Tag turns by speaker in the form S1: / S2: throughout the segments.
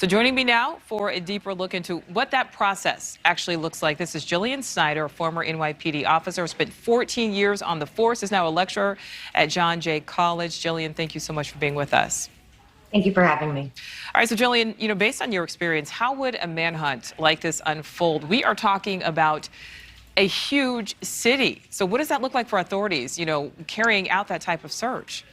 S1: So joining me now for a deeper look into what that process actually looks like. This is Jillian Snider, a former NYPD officer, spent 14 years on the force, is now a lecturer at John Jay College. Jillian, thank you so much for being with us.
S2: Thank you for having me.
S1: All right, so Jillian, based on your experience, how would a manhunt like this unfold? We are talking about a huge city. So what does that look like for authorities, carrying out that type of search?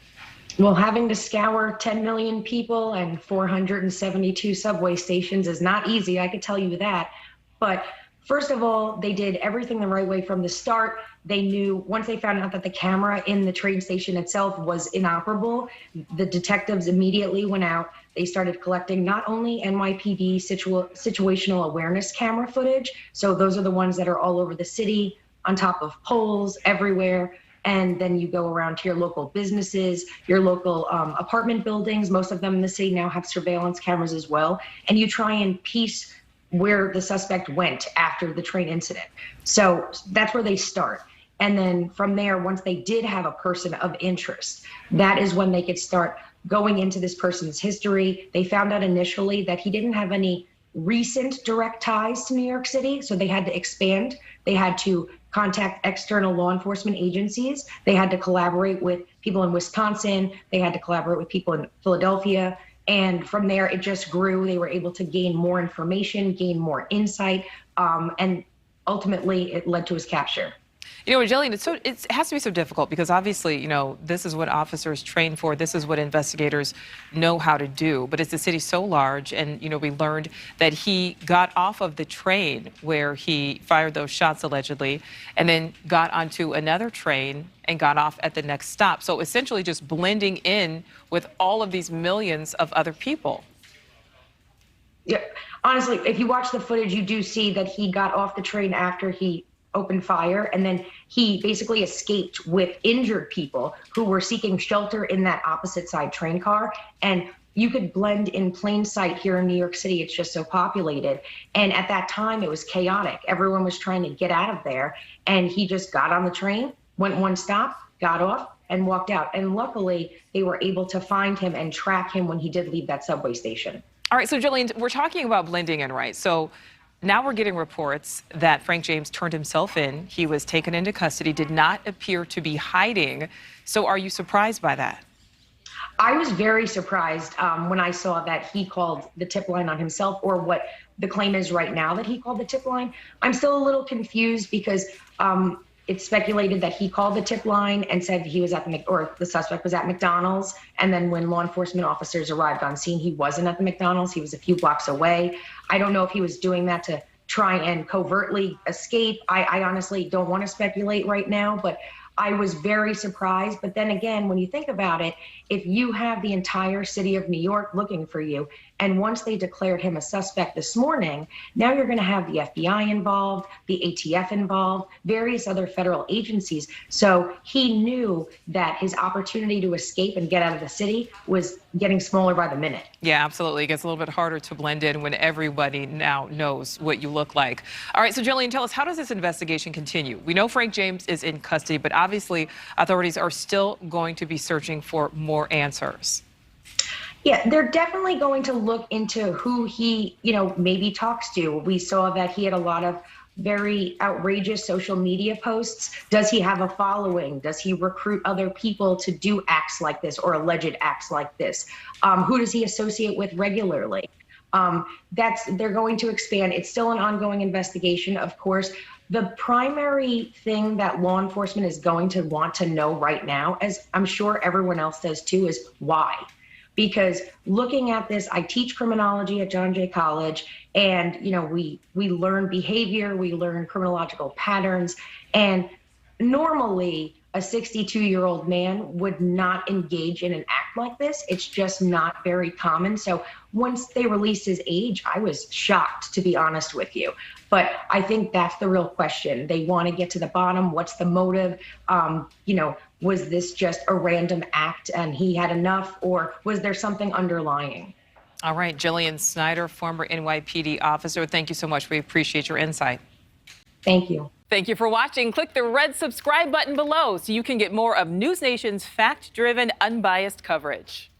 S2: Well, having to scour 10 million people and 472 subway stations is not easy, I could tell you that. But first of all, they did everything the right way from the start. They knew once they found out that the camera in the train station itself was inoperable, the detectives immediately went out. They started collecting not only NYPD situational awareness camera footage, so those are the ones that are all over the city, on top of poles, everywhere. And then you go around to your local businesses, your local apartment buildings. Most of them in the city now have surveillance cameras as well. And you try and piece where the suspect went after the train incident. So that's where they start. And then from there, once they did have a person of interest, that is when they could start going into this person's history. They found out initially that he didn't have any recent direct ties to New York City, so they had to expand. They had to contact external law enforcement agencies. They had to collaborate with people in Wisconsin. They had to collaborate with people in Philadelphia. And from there, it just grew. They were able to gain more information, gain more insight, and ultimately it led to his capture.
S1: Jillian, it has to be so difficult because obviously, this is what officers train for. This is what investigators know how to do. But it's a city so large, and, we learned that he got off of the train where he fired those shots allegedly and then got onto another train and got off at the next stop. So essentially just blending in with all of these millions of other people.
S2: Yeah, honestly, if you watch the footage, you do see that he got off the train after he opened fire, and then he basically escaped with injured people who were seeking shelter in that opposite side train car. And you could blend in plain sight here in New York City. It's just so populated. And at that time, it was chaotic. Everyone was trying to get out of there. And he just got on the train, went one stop, got off, and walked out. And luckily, they were able to find him and track him when he did leave that subway station.
S1: All right, so Jillian, we're talking about blending in, right? So now we're getting reports that Frank James turned himself in. He was taken into custody, did not appear to be hiding. So are you surprised by that?
S2: I was very surprised when I saw that he called the tip line on himself, or what the claim is right now that he called the tip line. I'm still a little confused because it's speculated that he called the tip line and said he was at the suspect was at McDonald's. And then when law enforcement officers arrived on scene, he wasn't at the McDonald's. He was a few blocks away. I don't know if he was doing that to try and covertly escape. I honestly don't want to speculate right now, but I was very surprised. But then again, when you think about it, if you have the entire city of New York looking for you, and once they declared him a suspect this morning, now you're going to have the FBI involved, the ATF involved, various other federal agencies. So he knew that his opportunity to escape and get out of the city was getting smaller by the minute.
S1: Yeah, absolutely. It gets a little bit harder to blend in when everybody now knows what you look like. All right, so Jillian, tell us, how does this investigation continue? We know Frank James is in custody, but obviously authorities are still going to be searching for more answers.
S2: Yeah, they're definitely going to look into who he, maybe talks to. We saw that he had a lot of very outrageous social media posts. Does he have a following? Does he recruit other people to do acts like this or alleged acts like this? Who does he associate with regularly? They're going to expand. It's still an ongoing investigation, of course. The primary thing that law enforcement is going to want to know right now, as I'm sure everyone else does too, is why. Because looking at this, I teach criminology at John Jay College, and we learn behavior, we learn criminological patterns, and normally a 62-year-old man would not engage in an act like this. It's just not very common. So once they released his age, I was shocked, to be honest with you. But I think that's the real question. They want to get to the bottom. What's the motive? Was this just a random act and he had enough, or was there something underlying?
S1: All right, Jillian Snider, former NYPD officer, thank you so much. We appreciate your insight.
S2: Thank you.
S1: Thank you for watching. Click the red subscribe button below so you can get more of NewsNation's fact-driven, unbiased coverage.